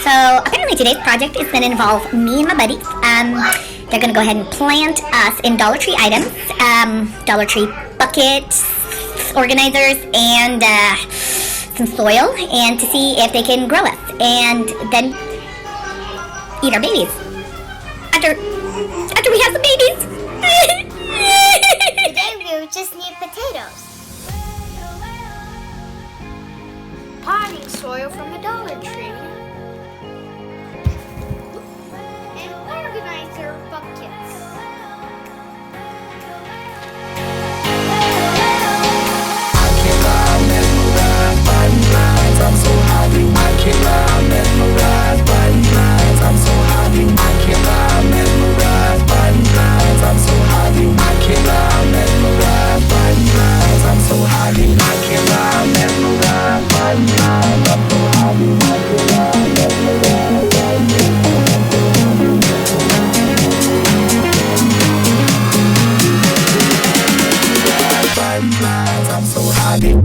So apparently today's project is going to involve me and my buddies. They're going to go ahead and plant us in Dollar Tree items, Dollar Tree buckets, organizers, and some soil, and to see if they can grow us, and then eat our babies after we have some babies. Today we just need potatoes, potting soil from the Dollar Tree, and organizer buckets. I'm so happy, I cannot memorize button lines. I'm so happy, I cannot memorize button lines. I'm so happy, I cannot memorize button lines. I'm so happy, I cannot memorize button lines. I'm so happy, I cannot memorize button lines. I'm so happy.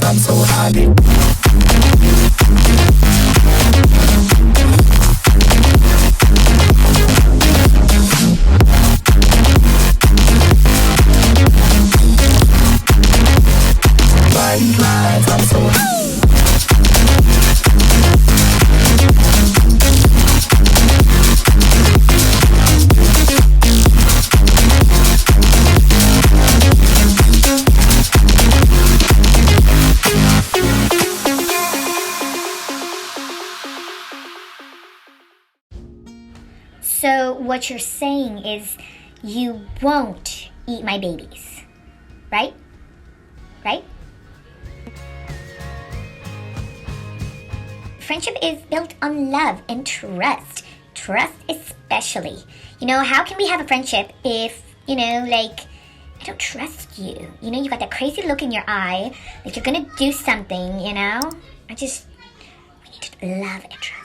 I'm so happy. I'm so So what you're saying is you won't eat my babies, right? Right? Friendship is built on love and trust. Trust especially. You know, how can we have a friendship if, I don't trust you? You got that crazy look in your eye, like you're gonna do something, we need to love and trust.